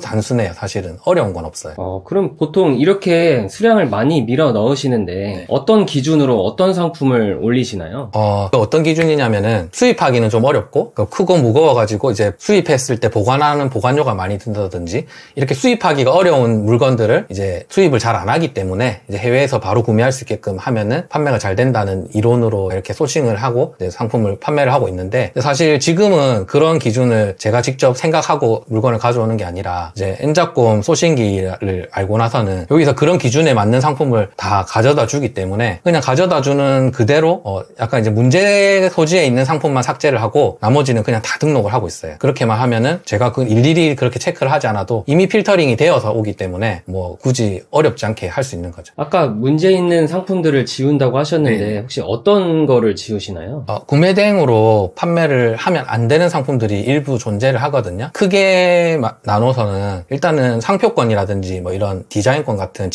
단순해요. 사실은 어려운 건 없어요. 그럼 보통 이렇게 수량을 많이 밀어 넣으시는데, 네. 어떤 기준으로 어떤 상품을 올리시나요? 어떤 기준이냐면은, 수입하기는 좀 어렵고 크고 무거워가지고 이제 수입했을 때 보관하는 보관료가 많이 든다든지, 이렇게 수입하기가 어려운 물건들을 이제 수입을 잘 안 하기 때문에 이제 해외에서 바로 구매할 수 있게끔 하면은 판매가 잘 된다는 이론으로 이렇게 소싱을 하고 이제 상품을 판매를 하고 있는데, 사실 지금은 그런 기준을 제가 직접 생각하고 물건을 가져오는 게 아니라, 이제 N작품 소싱기를 알고 나서는 여기서 그런 기준에 맞는 상품을 다 가져다 주기 때문에, 그냥 가져다 주는 그대로 약간 이제 문제 소지에 있는 상품만 삭제를 하고 나머지는 그냥 다 등록을 하고 있어요. 그렇게만 하면은 제가 일일이 그렇게 체크를 하지 않아도 이미 필터링이 되어서 오기 때문에 굳이 어렵지 않게 할 수 있는 거죠. 아까 문제 있는 상품들을 지운다고 하셨는데, 혹시 어떤 거를 지우시나요? 구매 대행으로 판매를 하면 안 되는 상품들이 일부 존재를 하거든요. 크게 나눠서는 일단은 상표권이라든지 이런 디자인권 같은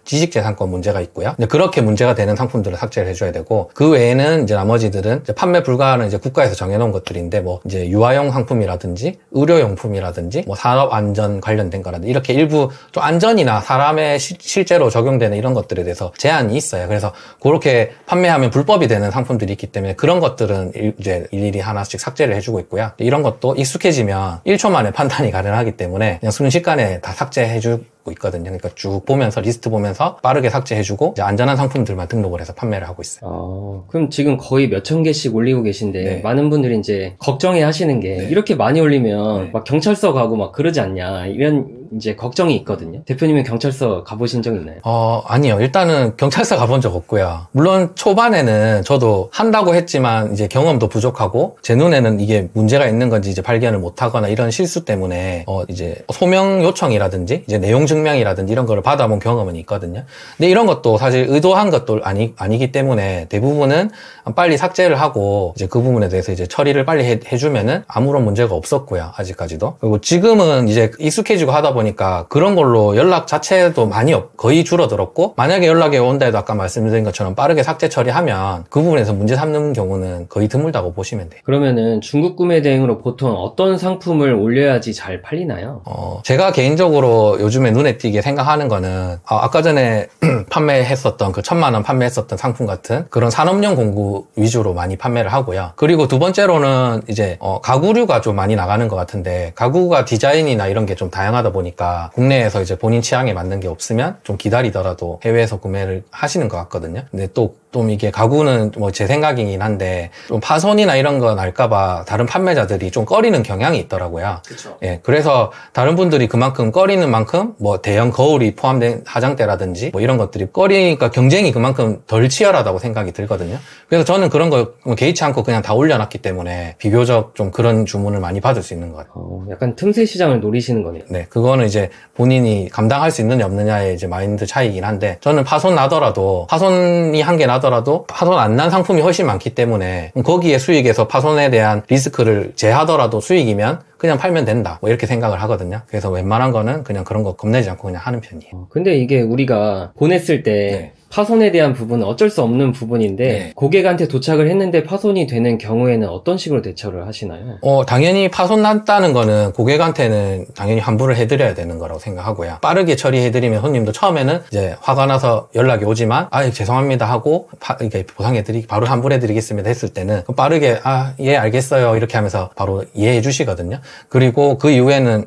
지식재산권 문제가 있고요. 이제 그렇게 문제가 되는 상품들을 삭제를 해줘야 되고, 그 외에는 이제 나머지들은 이제 판매 불가는 이제 국가에서 정해놓은 것들인데, 이제 유아용 상품이라든지 의료용품이라든지 산업 안전 관련된 거라든지, 이렇게 일부 좀 안전이나 사람의 실제로 적용되는 이런 것들에 대해서 제한이 있어요. 그래서 그렇게 판매하면 불법이 되는 상품들이 있기 때문에 그런 것들은 이제 일일이 하나씩 삭제를 해주고 있고요. 이런 것도 익숙해지면 1초 만에 판단이 가능하기 때문에 그냥 순식간에 다 삭제해주고 있거든요. 그러니까 쭉 보면서 리스트 보면서 빠르게 삭제해주고 이제 안전한 상품들만 등록을 해서 판매를 하고 있어요. 그럼 지금 거의 몇천 개씩 올리고 계신데, 네. 많은 분들이 이제 걱정해 하시는 게, 네. 이렇게 많이 올리면 네. 막 경찰서 가고 막 그러지 않냐, 이런 이제 걱정이 있거든요. 대표님은 경찰서 가보신 적 있나요? 아니요. 일단은 경찰서 가본 적 없고요. 물론 초반에는 저도 한다고 했지만 이제 경험도 부족하고 제 눈에는 이게 문제가 있는 건지 이제 발견을 못하거나 이런 실수 때문에 이제 소명 요청이라든지 이제 내용 증명이라든지 이런 거를 받아본 경험은 있거든요. 근데 이런 것도 사실 의도한 것도 아니기 때문에 대부분은 빨리 삭제를 하고 이제 그 부분에 대해서 이제 처리를 빨리 해주면은 아무런 문제가 없었고요. 아직까지도. 그리고 지금은 이제 익숙해지고 하다 보니까 그런 걸로 연락 자체도 거의 줄어들었고, 만약에 연락이 온다 해도 아까 말씀드린 것처럼 빠르게 삭제 처리하면 그 부분에서 문제 삼는 경우는 거의 드물다고 보시면 돼요. 그러면은 중국 구매 대행으로 보통 어떤 상품을 올려야지 잘 팔리나요? 제가 개인적으로 요즘에 눈에 띄게 생각하는 거는 아까 전에 판매했었던 그 1,000만 원 판매했었던 상품 같은 그런 산업용 공구 위주로 많이 판매를 하고요. 그리고 두 번째로는 이제 가구류가 좀 많이 나가는 것 같은데, 가구가 디자인이나 이런 게 좀 다양하다 보니까 국내에서 이제 본인 취향에 맞는 게 없으면 좀 기다리더라도 해외에서 구매를 하시는 것 같거든요. 근데 좀 이게 가구는 제 생각이긴 한데 좀 파손이나 이런 거 날까봐 다른 판매자들이 좀 꺼리는 경향이 있더라고요. 그렇죠. 예, 그래서 다른 분들이 그만큼 꺼리는 만큼 대형 거울이 포함된 화장대라든지 이런 것들이 꺼리니까 경쟁이 그만큼 덜 치열하다고 생각이 들거든요. 그래서 저는 그런 거 개의치 않고 그냥 다 올려놨기 때문에 비교적 좀 그런 주문을 많이 받을 수 있는 것 같아요. 약간 틈새 시장을 노리시는 거네요. 네, 그거는 이제 본인이 감당할 수 있느냐 없느냐의 이제 마인드 차이긴 한데, 저는 파손이 한 개 나더라도 파손 안 난 상품이 훨씬 많기 때문에 거기에 수익에서 파손에 대한 리스크를 제하더라도 수익이면 그냥 팔면 된다, 이렇게 생각을 하거든요. 그래서 웬만한 거는 그냥 그런 거 겁내지 않고 그냥 하는 편이에요. 근데 이게 우리가 보냈을 때 네. 파손에 대한 부분은 어쩔 수 없는 부분인데 네. 고객한테 도착을 했는데 파손이 되는 경우에는 어떤 식으로 대처를 하시나요? 당연히 파손 났다는 거는 고객한테는 당연히 환불을 해드려야 되는 거라고 생각하고요. 빠르게 처리해드리면 손님도 처음에는 이제 화가 나서 연락이 오지만 죄송합니다 하고 이렇게 바로 환불해드리겠습니다 했을 때는 빠르게 예 알겠어요 이렇게 하면서 바로 이해해 주시거든요. 그리고 그 이후에는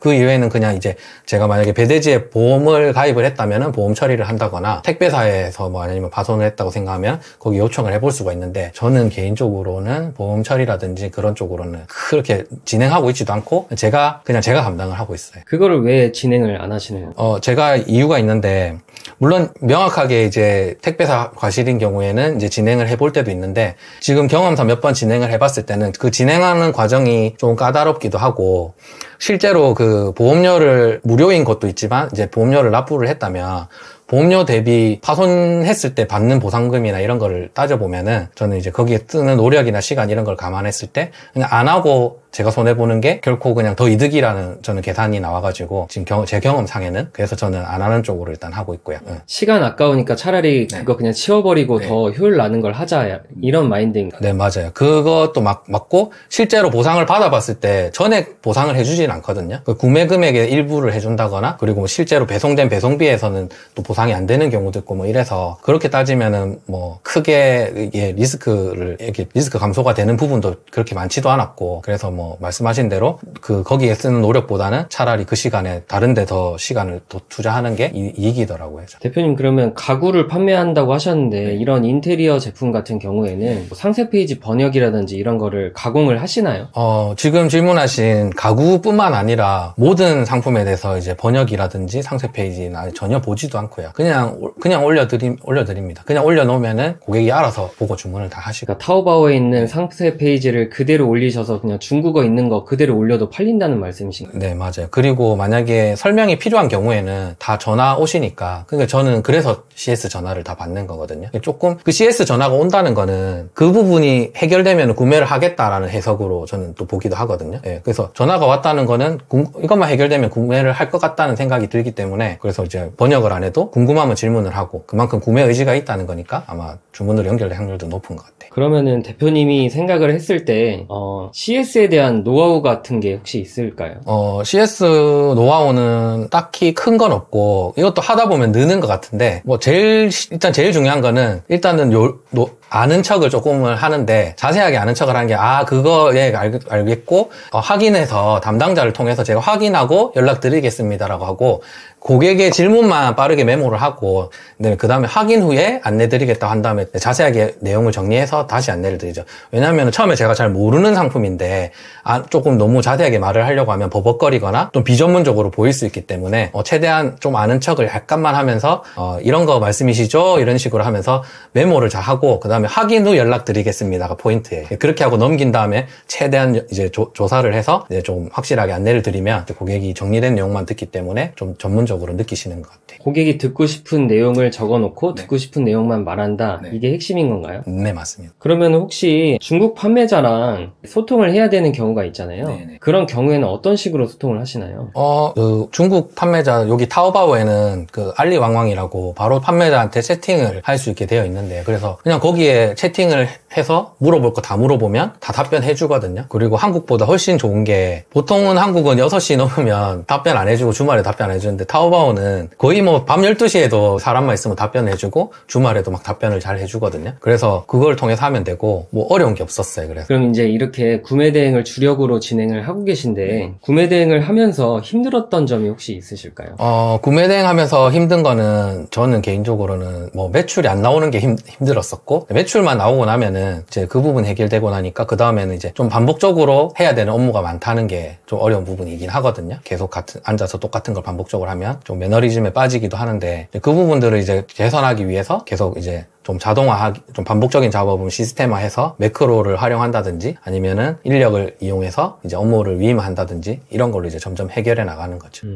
그냥 이제 제가 만약에 배대지에 보험을 가입을 했다면은 보험 처리를 한다거나 택배사에서 뭐 아니면 파손을 했다고 생각하면 거기 요청을 해볼 수가 있는데 저는 개인적으로는 보험 처리라든지 그런 쪽으로는 그렇게 진행하고 있지도 않고 제가 감당을 하고 있어요. 그거를 왜 진행을 안 하시는 거예요? 제가 이유가 있는데 물론 명확하게 이제 택배사 과실인 경우에는 이제 진행을 해볼 때도 있는데 지금 경험상 몇 번 진행을 해봤을 때는 그 진행하는 과정이 좀 까다롭기도 하고 실제로 그 보험료를 무료인 것도 있지만 이제 보험료를 납부를 했다면 보험료 대비 파손했을 때 받는 보상금이나 이런 거를 따져보면은 저는 이제 거기에 쓰는 노력이나 시간 이런 걸 감안했을 때 그냥 안 하고 제가 손해보는 게 결코 그냥 더 이득이라는 저는 계산이 나와가지고 지금 제 경험상에는 그래서 저는 안 하는 쪽으로 일단 하고 있고요. 시간 아까우니까 차라리 그거 그냥 치워버리고 더 효율 나는 걸 하자 이런 마인드인가요? 네, 맞아요. 그것도 맞고 실제로 보상을 받아봤을 때 전액 보상을 해주진 않거든요. 그 구매 금액의 일부를 해준다거나 그리고 뭐 실제로 배송된 배송비에서는 또 보상이 안 되는 경우도 있고 뭐 이래서 그렇게 따지면은 뭐 크게 이게 리스크 감소가 되는 부분도 그렇게 많지도 않았고 그래서 뭐 말씀하신 대로 거기에 쓰는 노력보다는 차라리 그 시간에 다른 데 더 시간을 더 투자하는 게 이익이더라고요. 대표님 그러면 가구를 판매한다고 하셨는데 이런 인테리어 제품 같은 경우에는 뭐 상세 페이지 번역이라든지 이런 거를 가공을 하시나요? 지금 질문하신 가구뿐만 아니라 모든 상품에 대해서 이제 번역이라든지 상세 페이지나 전혀 보지도 않고요. 그냥 올려드립니다. 그냥 올려놓으면은 고객이 알아서 보고 주문을 다 하시고. 그러니까 타오바오에 있는 상세 페이지를 그대로 올리셔서 그냥 중국어 있는 거 그대로 올려도 팔린다는 말씀이신가요? 네, 맞아요. 그리고 만약에 설명이 필요한 경우에는 다 전화 오시니까 그러니까 저는 그래서 CS 전화를 다 받는 거거든요. 조금 그 CS 전화가 온다는 거는 그 부분이 해결되면 구매를 하겠다라는 해석으로 저는 또 보기도 하거든요. 네, 그래서 전화가 왔다는 거는 이것만 해결되면 구매를 할 것 같다는 생각이 들기 때문에 그래서 이제 번역을 안 해도 궁금하면 질문을 하고 그만큼 구매 의지가 있다는 거니까 아마 주문으로 연결될 확률도 높은 것 같아요. 그러면은 대표님이 생각을 했을 때 CS에 대한 노하우 같은 게 혹시 있을까요? CS 노하우는 딱히 큰 건 없고 이것도 하다 보면 느는 것 같은데 뭐 제일 중요한 거는 일단은 아는 척을 조금을 하는데 자세하게 아는 척을 하는 게 그거 알겠고 확인해서 담당자를 통해서 제가 확인하고 연락드리겠습니다라고 하고 고객의 질문만 빠르게 메모를 하고 그 다음에 확인 후에 안내드리겠다고 한 다음에 자세하게 내용을 정리해서 다시 안내를 드리죠. 왜냐하면 처음에 제가 잘 모르는 상품인데 조금 너무 자세하게 말을 하려고 하면 버벅거리거나 좀 비전문적으로 보일 수 있기 때문에 최대한 좀 아는 척을 약간만 하면서 이런 거 말씀이시죠? 이런 식으로 하면서 메모를 잘 하고 그 다음에 확인 후 연락드리겠습니다가 포인트예요. 그렇게 하고 넘긴 다음에 최대한 이제 조사를 해서 이제 좀 확실하게 안내를 드리면 고객이 정리된 내용만 듣기 때문에 좀 전문적으로 느끼시는 것 같아요. 고객이 듣고 싶은 내용을 적어놓고 듣고 싶은 내용만 말한다. 이게 핵심인 건가요? 네, 맞습니다. 그러면 혹시 중국 판매자랑 소통을 해야 되는 경우가 있잖아요. 그런 경우에는 어떤 식으로 소통을 하시나요? 중국 판매자 여기 타오바오에는 그 알리왕왕이라고 바로 판매자한테 채팅을 할 수 있게 되어 있는데 그래서 그냥 거기에 채팅을 해서 물어볼 거 다 물어보면 다 답변해 주거든요. 그리고 한국보다 훨씬 좋은 게 보통은 한국은 6시 넘으면 답변 안 해주고 주말에 답변 안 해주는데 타오바오는 거의 뭐 밤 12시에도 사람만 있으면 답변 해주고 주말에도 막 답변을 잘 해주거든요. 그래서 그걸 통해서 하면 되고 뭐 어려운 게 없었어요. 그래서 그럼 이제 이렇게 구매 대행을 주력으로 진행을 하고 계신데 구매 대행을 하면서 힘들었던 점이 혹시 있으실까요? 구매 대행 하면서 힘든 거는 저는 개인적으로는 뭐 매출이 안 나오는 게 힘들었었고 매출만 나오고 나면은 이제 그 부분 해결되고 나니까 그 다음에는 이제 좀 반복적으로 해야 되는 업무가 많다는 게 좀 어려운 부분이긴 하거든요. 계속 앉아서 똑같은 걸 반복적으로 하면 좀 매너리즘에 빠지기도 하는데 그 부분들을 이제 개선하기 위해서 계속 이제 좀 자동화하기, 좀 반복적인 작업은 시스템화해서 매크로를 활용한다든지 아니면은 인력을 이용해서 이제 업무를 위임한다든지 이런 걸로 이제 점점 해결해 나가는 거죠.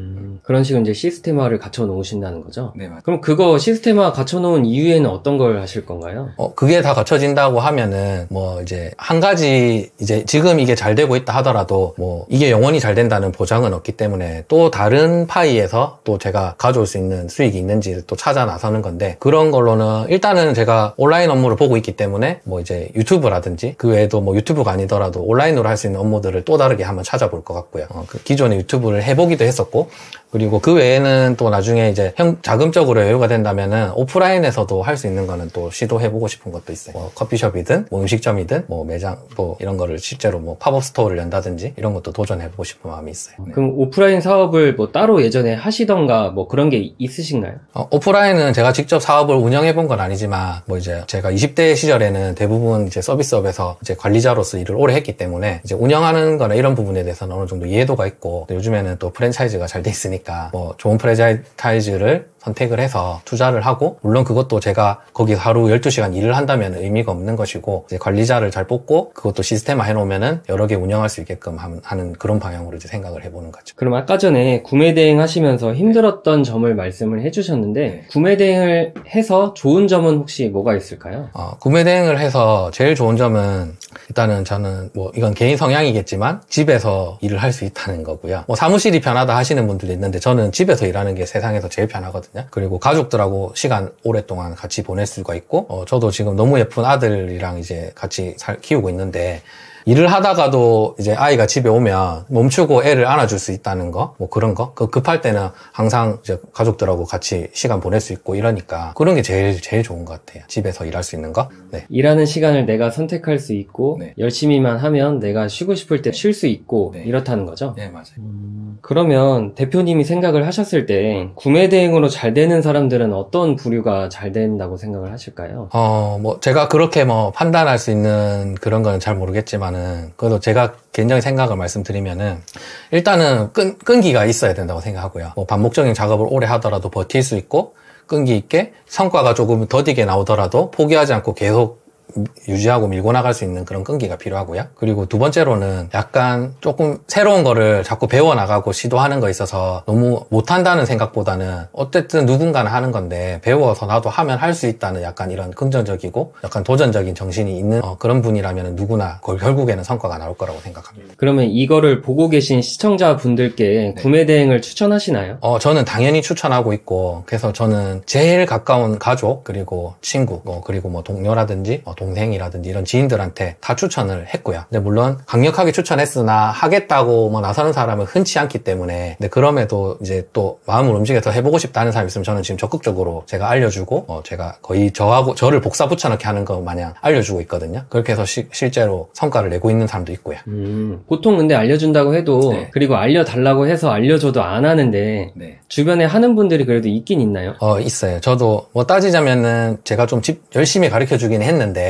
그런 식으로 이제 시스템화를 갖춰 놓으신다는 거죠? 네, 맞아요. 그럼 그거 시스템화 갖춰 놓은 이후에는 어떤 걸 하실 건가요? 그게 다 갖춰진다고 하면은 뭐 이제 한 가지 이제 지금 이게 잘 되고 있다 하더라도 뭐 이게 영원히 잘 된다는 보장은 없기 때문에 또 다른 파이에서 또 제가 가져올 수 있는 수익이 있는지 또 찾아 나서는 건데, 그런 걸로는 일단은 제가 온라인 업무를 보고 있기 때문에 뭐 이제 유튜브라든지 그 외에도 뭐 유튜브가 아니더라도 온라인으로 할 수 있는 업무들을 또 다르게 한번 찾아볼 것 같고요. 그 기존에 유튜브를 해보기도 했었고, 그리고 그 외에는 또 나중에 이제 자금적으로 여유가 된다면은 오프라인에서도 할 수 있는 거는 또 시도해보고 싶은 것도 있어요. 뭐 커피숍이든 뭐 음식점이든 뭐 매장 뭐 이런 거를 실제로 뭐 팝업 스토어를 연다든지 이런 것도 도전해보고 싶은 마음이 있어요. 네. 그럼 오프라인 사업을 뭐 따로 예전에 하시던가 뭐 그런 게 있으신가요? 오프라인은 제가 직접 사업을 운영해본 건 아니지만 뭐 이제 제가 20대 시절에는 대부분 이제 서비스업에서 이제 관리자로서 일을 오래 했기 때문에 이제 운영하는 거나 이런 부분에 대해서는 어느 정도 이해도가 있고, 요즘에는 또 프랜차이즈가 잘 돼 있으니까 뭐 좋은 프랜차이즈를 선택을 해서 투자를 하고, 물론 그것도 제가 거기서 하루 12시간 일을 한다면 의미가 없는 것이고, 이제 관리자를 잘 뽑고 그것도 시스템화 해놓으면은 여러 개 운영할 수 있게끔 하는 그런 방향으로 이제 생각을 해보는 거죠. 그럼 아까 전에 구매 대행 하시면서 힘들었던 점을 말씀을 해주셨는데, 구매 대행을 해서 좋은 점은 혹시 뭐가 있을까요? 구매 대행을 해서 제일 좋은 점은 일단은 저는 뭐 이건 개인 성향이겠지만 집에서 일을 할 수 있다는 거고요. 뭐 사무실이 편하다 하시는 분들도 있는데 저는 집에서 일하는 게 세상에서 제일 편하거든요. 그리고 가족들하고 시간 오랫동안 같이 보낼 수가 있고, 저도 지금 너무 예쁜 아들이랑 이제 같이 키우고 있는데, 일을 하다가도 이제 아이가 집에 오면 멈추고 애를 안아줄 수 있다는 거, 뭐 그런 거. 급할 때는 항상 이제 가족들하고 같이 시간 보낼 수 있고 이러니까 그런 게 제일 좋은 것 같아요. 집에서 일할 수 있는 거. 네. 일하는 시간을 내가 선택할 수 있고, 네. 열심히만 하면 내가 쉬고 싶을 때 쉴 수 있고, 네. 이렇다는 거죠? 네, 맞아요. 그러면 대표님이 생각을 하셨을 때 구매 대행으로 잘 되는 사람들은 어떤 부류가 잘 된다고 생각을 하실까요? 뭐 제가 그렇게 뭐 판단할 수 있는 그런 거는 잘 모르겠지만은, 그래도 제가 개인적인 생각을 말씀드리면은 일단은 끈기가 있어야 된다고 생각하고요. 뭐 반복적인 작업을 오래 하더라도 버틸 수 있고, 끈기 있게 성과가 조금 더디게 나오더라도 포기하지 않고 계속 유지하고 밀고 나갈 수 있는 그런 끈기가 필요하고요. 그리고 두 번째로는 약간 조금 새로운 거를 자꾸 배워나가고 시도하는 거에 있어서 너무 못한다는 생각보다는 어쨌든 누군가는 하는 건데 배워서 나도 하면 할 수 있다는 약간 이런 긍정적이고 약간 도전적인 정신이 있는 그런 분이라면 누구나 결국에는 성과가 나올 거라고 생각합니다. 그러면 이거를 보고 계신 시청자분들께 네. 구매 대행을 추천하시나요? 저는 당연히 추천하고 있고, 그래서 저는 제일 가까운 가족, 그리고 친구, 그리고 뭐 동료라든지 동생이라든지 이런 지인들한테 다 추천을 했고요. 근데 물론 강력하게 추천했으나 하겠다고 뭐 나서는 사람은 흔치 않기 때문에, 근데 그럼에도 이제 또 마음을 움직여서 해보고 싶다는 사람이 있으면 저는 지금 적극적으로 제가 알려주고, 제가 거의 저를 복사 붙여넣기 하는 거 마냥 알려주고 있거든요. 그렇게 해서 실제로 성과를 내고 있는 사람도 있고요. 보통 근데 알려준다고 해도, 네. 그리고 알려달라고 해서 알려줘도 안 하는데, 네. 주변에 하는 분들이 그래도 있긴 있나요? 있어요. 저도 뭐 따지자면은 제가 좀 열심히 가르쳐 주긴 했는데,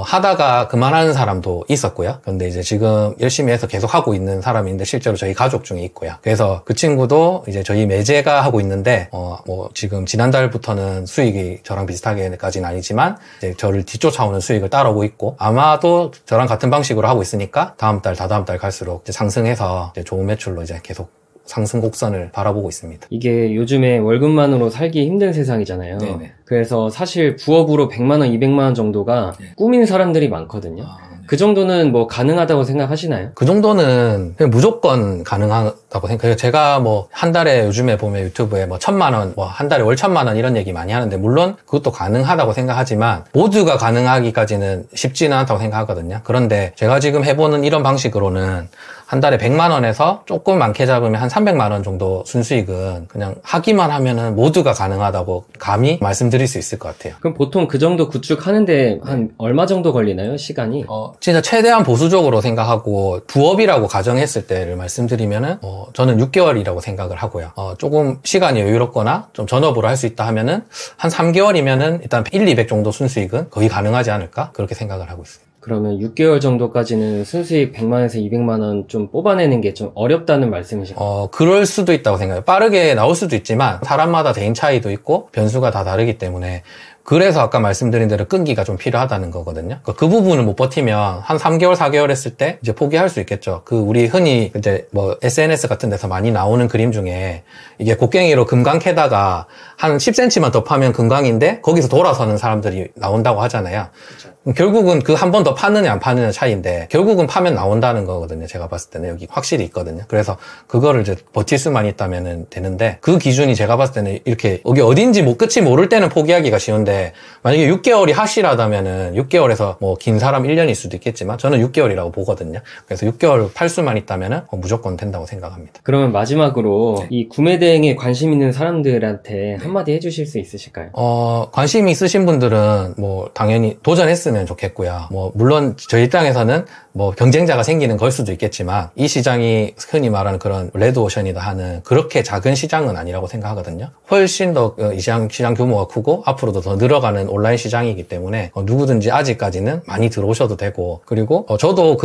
하다가 그만하는 사람도 있었고요. 그런데 이제 지금 열심히 해서 계속 하고 있는 사람이 있는데 실제로 저희 가족 중에 있고요. 그래서 그 친구도 이제 저희 매제가 하고 있는데, 뭐 지금 지난달부터는 수익이 저랑 비슷하게까지는 아니지만 이제 저를 뒤쫓아오는 수익을 따라오고 있고, 아마도 저랑 같은 방식으로 하고 있으니까 다음 달, 다다음 달 갈수록 이제 상승해서 이제 좋은 매출로 이제 계속 상승 곡선을 바라보고 있습니다. 이게 요즘에 월급만으로 살기 힘든 세상이잖아요. 네네. 그래서 사실 부업으로 100만 원, 200만 원 정도가 네. 꿈인 사람들이 많거든요. 그 정도는 뭐 가능하다고 생각하시나요? 그 정도는 그냥 무조건 가능하다고 생각해요. 제가 뭐 한 달에 요즘에 보면 유튜브에 뭐 1,000만 원, 뭐 한 달에 월 1,000만 원 이런 얘기 많이 하는데, 물론 그것도 가능하다고 생각하지만 모두가 가능하기까지는 쉽지는 않다고 생각하거든요. 그런데 제가 지금 해보는 이런 방식으로는 한 달에 100만 원에서 조금 많게 잡으면 한 300만 원 정도 순수익은 그냥 하기만 하면은 모두가 가능하다고 감히 말씀드릴 수 있을 것 같아요. 그럼 보통 그 정도 구축하는데 한 얼마 정도 걸리나요? 시간이? 진짜 최대한 보수적으로 생각하고 부업이라고 가정했을 때를 말씀드리면은 저는 6개월이라고 생각을 하고요. 조금 시간이 여유롭거나 좀 전업으로 할 수 있다 하면은 한 3개월이면은 일단 1, 200 정도 순수익은 거의 가능하지 않을까? 그렇게 생각을 하고 있어요. 그러면 6개월 정도까지는 순수익 100만에서 200만 원 좀 뽑아내는 게 좀 어렵다는 말씀이신가요? 그럴 수도 있다고 생각해요. 빠르게 나올 수도 있지만 사람마다 대인 차이도 있고 변수가 다 다르기 때문에 그래서 아까 말씀드린 대로 끈기가 좀 필요하다는 거거든요. 그 부분을 못 버티면 한 3개월, 4개월 했을 때 이제 포기할 수 있겠죠. 우리 흔히 이제 뭐 SNS 같은 데서 많이 나오는 그림 중에 이게 곡괭이로 금강 캐다가 한 10cm만 더 파면 금강인데 거기서 돌아서는 사람들이 나온다고 하잖아요. 그렇죠. 결국은 그 한 번 더 파느냐 안 파느냐 차이인데 결국은 파면 나온다는 거거든요. 제가 봤을 때는 여기 확실히 있거든요. 그래서 그거를 이제 버틸 수만 있다면 되는데 그 기준이 제가 봤을 때는 이렇게 여기 어딘지 뭐 끝이 모를 때는 포기하기가 쉬운데 만약에 6개월이 확실하다면은 6개월에서 뭐 긴 사람 1년일 수도 있겠지만 저는 6개월이라고 보거든요. 그래서 6개월 팔 수만 있다면은 무조건 된다고 생각합니다. 그러면 마지막으로 이 구매 대행에 관심 있는 사람들한테 한마디 해주실 수 있으실까요? 관심이 있으신 분들은 뭐 당연히 도전했으면 좋겠고요. 뭐 물론 저희 입장에서는 뭐 경쟁자가 생기는 걸 수도 있겠지만 이 시장이 흔히 말하는 그런 레드오션이다 하는 그렇게 작은 시장은 아니라고 생각하거든요. 훨씬 더 이 시장 규모가 크고 앞으로도 더 늘어가는 온라인 시장이기 때문에 누구든지 아직까지는 많이 들어오셔도 되고 그리고 저도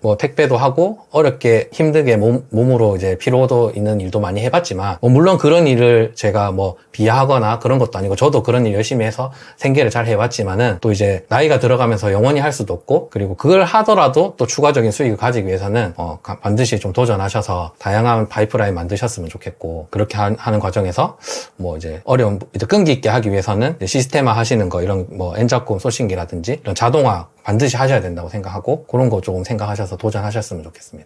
뭐 택배도 하고 어렵게 힘들게 몸으로 이제 피로도 있는 일도 많이 해봤지만 물론 그런 일을 제가 뭐 비하하거나 그런 것도 아니고 저도 그런 일 열심히 해서 생계를 잘 해왔지만은 또 이제 나이가 들어가면서 영원히 할 수도 없고 그리고 그걸 하더라도 또 추가적인 수익을 가지기 위해서는 반드시 좀 도전하셔서 다양한 파이프라인 만드셨으면 좋겠고 그렇게 하는 과정에서 뭐 이제 어려운 이제 끈기 있게 하기 위해서는 시스템화 하시는 거 이런 뭐 N작품 소싱기라든지 이런 자동화 반드시 하셔야 된다고 생각하고 그런 거 조금 생각하셔서 도전하셨으면 좋겠습니다.